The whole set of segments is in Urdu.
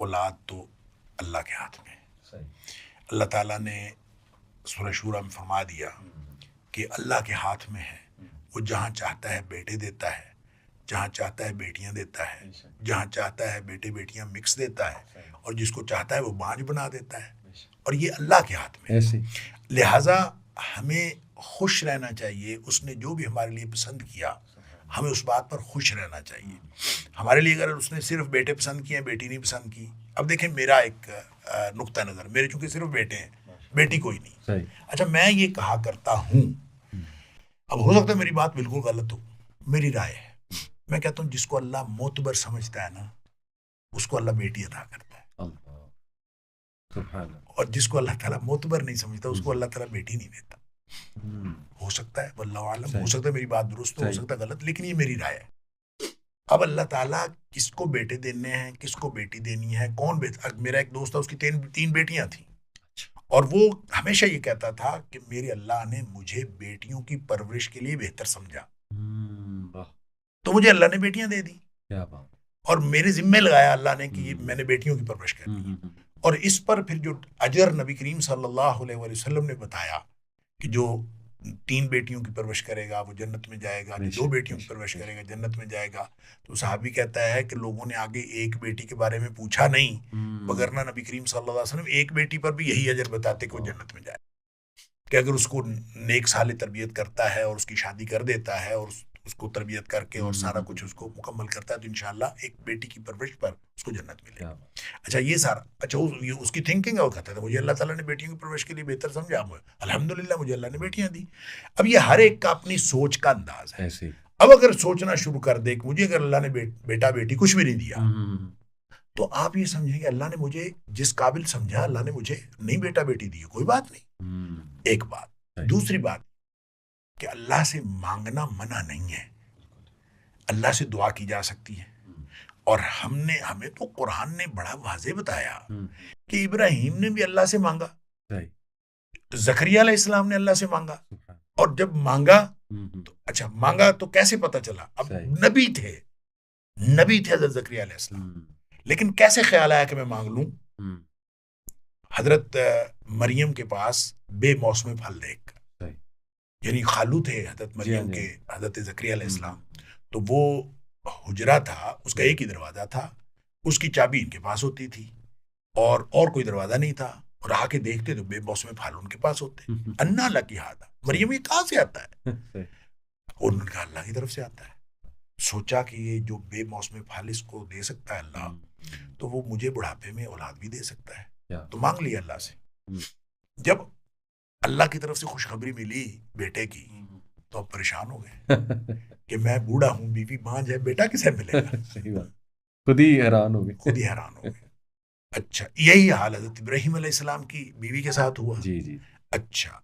اولاد تو اللہ کے ہاتھ میں ہے. اللہ تعالیٰ نے سورہ شورى میں فرما دیا کہ اللہ کے ہاتھ میں ہے. وہ جہاں چاہتا ہے بیٹے دیتا ہے، جہاں چاہتا ہے بیٹیاں دیتا ہے، جہاں چاہتا ہے بیٹے بیٹیاں مکس دیتا ہے، اور جس کو چاہتا ہے وہ بانجھ بنا دیتا ہے. اور یہ اللہ کے ہاتھ میں ہے. لہٰذا ہمیں خوش رہنا چاہیے. اس نے جو بھی ہمارے لیے پسند کیا ہمیں اس بات پر خوش رہنا چاہیے. ہمارے لیے اگر اس نے صرف بیٹے پسند کیے ہیں، بیٹی نہیں پسند کی. اب دیکھیں میرا ایک نقطہ نظر، میرے چونکہ صرف بیٹے ہیں، بیٹی کوئی نہیں. اچھا میں یہ کہا کرتا ہوں، اب ہو سکتا ہے میری بات بالکل غلط ہو، میری رائے ہے. میں کہتا ہوں جس کو اللہ معتبر سمجھتا ہے نا اس کو اللہ بیٹی عطا کرتا ہے، اور جس کو اللہ تعالیٰ معتبر نہیں سمجھتا اس کو اللہ تعالیٰ بیٹی نہیں دیتا. ہو سکتا ہے واللہ عالم، ہو سکتا ہے میری بات درست ہو سکتا ہے غلط، لیکن یہ میری رائے ہے. اب اللہ تعالیٰ کس کو بیٹے دینے ہیں، کس کو بیٹی دینی ہے، کون میرا ایک دوست تھا اس کی تین بیٹیاں تھیں، اور وہ ہمیشہ یہ کہتا تھا کہ میرے اللہ نے مجھے بیٹیوں کی پرورش کے لیے بہتر سمجھا، تو مجھے اللہ نے بیٹیاں دے دی، اور میرے ذمے لگایا اللہ نے کہ میں نے بیٹیوں کی پرورش کرنی. اور اس پر پھر جو اجر نبی کریم صلی اللہ علیہ وسلم نے بتایا کہ جو 3 بیٹیوں کی پرورش کرے گا وہ جنت میں جائے گا، جو 2 بیٹیوں کی پرورش کرے گا جنت میں جائے گا. تو صحابی کہتا ہے کہ لوگوں نے آگے ایک بیٹی کے بارے میں پوچھا نہیں، وگرنہ نبی کریم صلی اللہ علیہ وسلم ایک بیٹی پر بھی یہی اجر بتاتے کہ وہ جنت میں جائے، کہ اگر اس کو نیک صالح تربیت کرتا ہے اور اس کی شادی کر دیتا ہے اور اس کو تربیت کر کے اور سارا کچھ اس کو مکمل کرتا ہے تو انشاءاللہ ایک بیٹی کی پرورش پر اس کو جنت ملے. اچھا یہ سارا اس کی تھنکنگ ہے. وہ کہتا تھا مجھے اللہ تعالیٰ نے بیٹیوں کی پرورش کے لیے بہتر سمجھا، الحمدللہ مجھے اللہ نے بیٹیاں دی. اب یہ ہر ایک کا اپنی سوچ کا انداز ہے. اب اگر سوچنا شروع کر دے کہ مجھے اگر اللہ نے بیٹا بیٹی کچھ بھی نہیں دیا تو آپ یہ سمجھیں کہ اللہ نے مجھے جس قابل سمجھا اللہ نے مجھے نہیں بیٹا بیٹی دی، کوئی بات نہیں. ایک بات. دوسری بات کہ اللہ سے مانگنا منع نہیں ہے، اللہ سے دعا کی جا سکتی ہے. اور ہمیں تو قرآن نے بڑا واضح بتایا کہ ابراہیم نے بھی اللہ سے مانگا، زکریا علیہ السلام نے اللہ سے مانگا، اور جب مانگا تو اچھا مانگا تو کیسے پتا چلا؟ اب نبی تھے حضرت زکریا علیہ السلام، لیکن کیسے خیال آیا کہ میں مانگ لوں؟ حضرت مریم کے پاس بے موسم پھل دیکھ کر، یعنی خالو تھے حضرت مریم کے حضرت زکریا علیہ السلام، تو وہ حجرہ تھا، اس کا ایک ہی دروازہ تھا، اس کی چابی ان کے پاس ہوتی تھی اور کوئی دروازہ نہیں تھا، اور آ کے دیکھتے تو بے موسم پھل ان کے پاس ہوتے. انا لکی ہادا، مریم یہ کہاں سے آتا ہے؟ اور انہوں نے کہا اللہ کی طرف سے آتا ہے. سوچا کہ یہ جو بے موسم پھل اس کو دے سکتا ہے اللہ، تو وہ مجھے بڑھاپے میں اولاد بھی دے سکتا ہے. تو مانگ لیا اللہ سے. جب اللہ کی طرف سے خوشخبری ملی بیٹے کی تو اب پریشان ہو گئے کہ میں بوڑھا ہوں، بیوی بانجھ ہے، بیٹا کسے ملے گا؟ صحیح بات، خود ہی حیران ہو گئے. اچھا یہی حال حضرت ابراہیم علیہ السلام کی بیوی کے ساتھ ہوا. جی. اچھا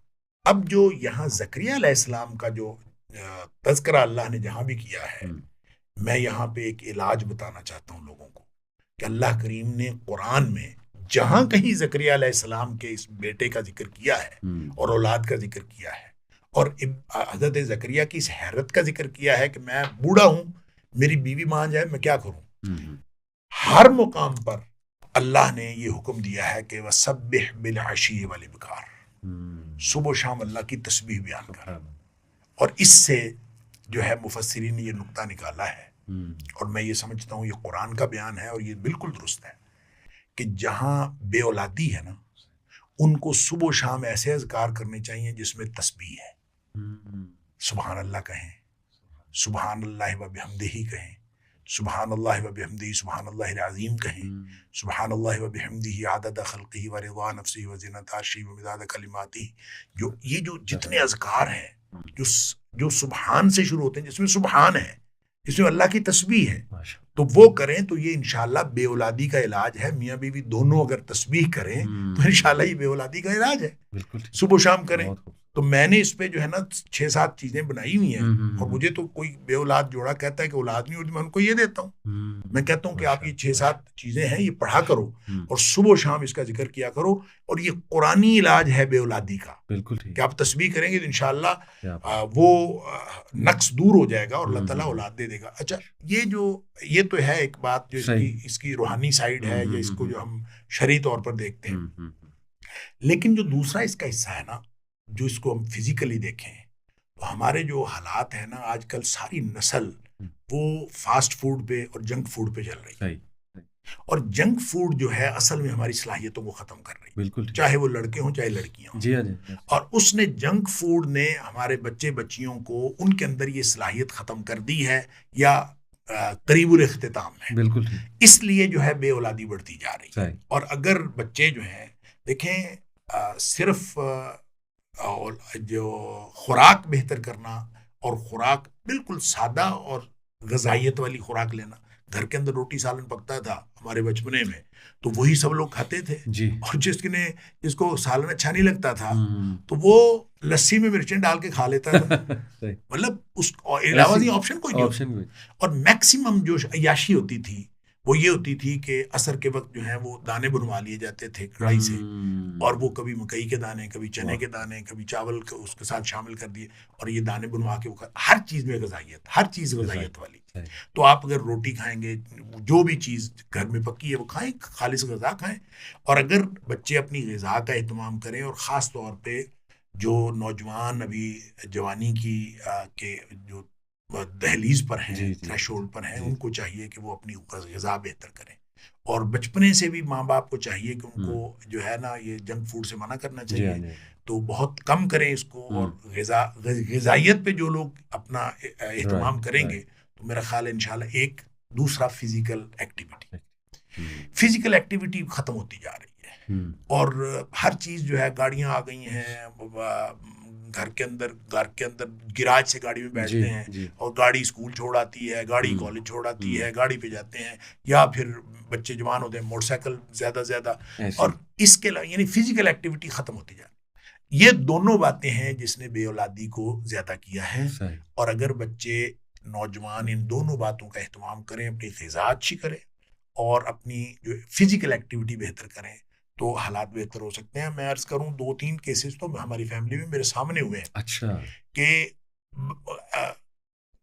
اب جو یہاں زکریا علیہ السلام کا جو تذکرہ اللہ نے جہاں بھی کیا ہے، میں یہاں پہ ایک علاج بتانا چاہتا ہوں لوگوں کو کہ اللہ کریم نے قرآن میں جہاں کہیں زکریا علیہ السلام کے اس بیٹے کا ذکر کیا ہے اور اولاد کا ذکر کیا ہے، اور حضرت زکریا کی اس حیرت کا ذکر کیا ہے کہ میں بوڑھا ہوں، میری بیوی ماں جائے، میں کیا کروں، ہر مقام پر اللہ نے یہ حکم دیا ہے کہ وَسَبِّحْ بِالْعَشِيِّ وَالْإِبْكَارِ، صبح و شام اللہ کی تسبیح بیان کر. اور اس سے جو ہے مفسرین نے یہ نقطہ نکالا ہے، اور میں یہ سمجھتا ہوں یہ قرآن کا بیان ہے اور یہ بالکل درست ہے کہ جہاں بے اولادی ہے نا ان کو صبح و شام ایسے اذکار کرنے چاہیے جس میں تسبیح ہے. سبحان اللہ کہیں، سبحان اللہ و بحمدہ کہیں، سبحان اللہ و بحمدہ سبحان اللہ العظیم کہیں، سبحان اللہ و بحمدہ عدد خلقہ و رضا نفسہ و زنۃ عرشہ و مداد کلماتہ. یہ جو جتنے اذکار ہیں جو سبحان سے شروع ہوتے ہیں، جس میں سبحان ہے، جس میں اللہ کی تسبیح ہے، تو وہ کریں تو یہ انشاءاللہ بے اولادی کا علاج ہے. میاں بیوی دونوں اگر تسبیح کریں تو انشاءاللہ یہ بے اولادی کا علاج ہے. صبح و شام کریں تو میں نے اس پہ جو ہے نا 6-7 چیزیں بنائی ہوئی ہیں. اور مجھے تو کوئی بے اولاد جوڑا کہتا ہے کہ اولاد نہیں ہوتی، میں ان کو یہ دیتا ہوں. میں کہتا ہوں کہ آپ یہ 6-7 چیزیں ہیں، یہ پڑھا کرو اور صبح و شام اس کا ذکر کیا کرو. اور یہ قرآنی علاج ہے بے اولادی کا. بالکل ٹھیک کہ آپ تسبیح کریں گے تو انشاءاللہ وہ نقص دور ہو جائے گا اور اللہ تعالیٰ اولاد دے دے گا. اچھا یہ تو ہے ایک بات جو اس کی روحانی سائیڈ ہے، یا اس کو جو ہم شرعی طور پر دیکھتے ہیں. لیکن جو دوسرا اس کا حصہ ہے نا، جو اس کو ہم فزیکلی دیکھیں تو ہمارے جو حالات ہیں نا، آج کل ساری نسل وہ فاسٹ فوڈ پہ اور جنک فوڈ پہ چل رہی ہے. اور جنک فوڈ جو ہے اصل میں ہماری صلاحیتوں کو ختم کر رہی ہے. بالکل، چاہے وہ لڑکے ہوں چاہے لڑکیاں ہوں. جی اور اس نے جنک فوڈ نے ہمارے بچے بچیوں کو ان کے اندر یہ صلاحیت ختم کر دی ہے، یا قریب الاختتام ہے. بالکل. اس لیے جو ہے بے اولادی بڑھتی جا رہی ہے. اور اگر بچے جو ہیں دیکھیں، صرف جو خوراک بہتر کرنا اور خوراک بالکل سادہ اور غذائیت والی خوراک لینا. گھر کے اندر روٹی سالن پکتا تھا ہمارے بچپنے میں، تو وہی سب لوگ کھاتے تھے. اور جس کو سالن اچھا نہیں لگتا تھا تو وہ لسی میں مرچیں ڈال کے کھا لیتا تھا. مطلب اس علاوہ آپشن کوئی نہیں. اور میکسیمم جو عیاشی ہوتی تھی وہ یہ ہوتی تھی کہ عصر کے وقت جو ہے وہ دانے بنوا لیے جاتے تھے کڑھائی سے، اور وہ کبھی مکئی کے دانے، کبھی چنے کے دانے، کبھی چاول اس کے ساتھ شامل کر دیے، اور یہ دانے بنوا کے ہر چیز میں غذائیت، ہر چیز غذائیت والی. تو آپ اگر روٹی کھائیں گے، جو بھی چیز گھر میں پکی ہے وہ کھائیں، خالص غذا کھائیں. اور اگر بچے اپنی غذا کا اہتمام کریں، اور خاص طور پہ جو نوجوان ابھی جوانی کی کے جو دہلیز پر ہیں، تھریشولڈ پر ہیں، ان کو چاہیے کہ وہ اپنی غذا بہتر کریں. اور بچپنے سے بھی ماں باپ کو چاہیے کہ ان کو جو ہے نا یہ جنک فوڈ سے منع کرنا چاہیے. تو بہت کم کریں اس کو. اور غذائیت پہ جو لوگ اپنا اہتمام کریں گے تو میرا خیال ہے انشاءاللہ ایک دوسرا فزیکل ایکٹیویٹی ختم ہوتی جا رہی ہے. اور ہر چیز جو ہے، گاڑیاں آ گئی ہیں گھر کے اندر گراج سے گاڑی میں بیٹھتے ہیں، اور گاڑی اسکول چھوڑ آتی ہے، گاڑی کالج چھوڑ آتی ہے، گاڑی پہ جاتے ہیں، یا پھر بچے جوان ہوتے ہیں موٹر سائیکل زیادہ. اور اس کے یعنی فزیکل ایکٹیویٹی ختم ہوتی جا رہی ہے. یہ دونوں باتیں ہیں جس نے بے اولادی کو زیادہ کیا ہے. اور اگر بچے نوجوان ان دونوں باتوں کا اہتمام کریں، اپنی غذا اچھی کریں اور اپنی جو فزیکل ایکٹیویٹی بہتر کریں، تو حالات بہتر ہو سکتے ہیں. میں عرض کروں 2-3 کیسز تو ہماری فیملی میں میرے سامنے ہوئے ہیں. اچھا. کہ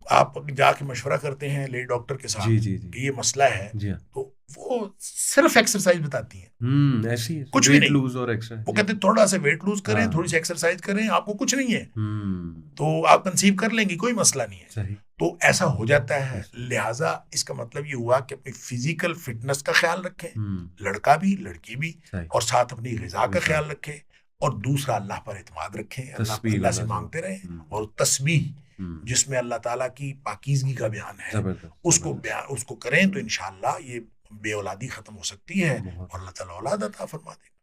آپ جا کے مشورہ کرتے ہیں لیڈی ڈاکٹر کے ساتھ کہ یہ مسئلہ ہے، تو وہ صرف ایکسرسائز بتاتی ہیں، ایسی کچھ بھی نہیں. وہ کہتے ہیں تھوڑا سا ویٹ لوز کریں، تھوڑی سی ایکسرسائز کریں، آپ کو کچھ نہیں ہے، تو آپ کنسیو کر لیں گی، کوئی مسئلہ نہیں ہے. تو ایسا ہو جاتا ہے. لہٰذا اس کا مطلب یہ ہوا کہ اپنی فزیکل فٹنس کا خیال رکھیں، لڑکا بھی لڑکی بھی، اور ساتھ اپنی غذا کا خیال رکھیں، اور دوسرا اللہ پر اعتماد رکھیں، اللہ سے مانگتے رہیں. اور تسبیح جس میں اللہ تعالیٰ کی پاکیزگی کا بیان ہے، اس کو کریں تو انشاءاللہ یہ بے اولادی ختم ہو سکتی ہے، اور اللہ تعالیٰ اولاد عطا فرما دے.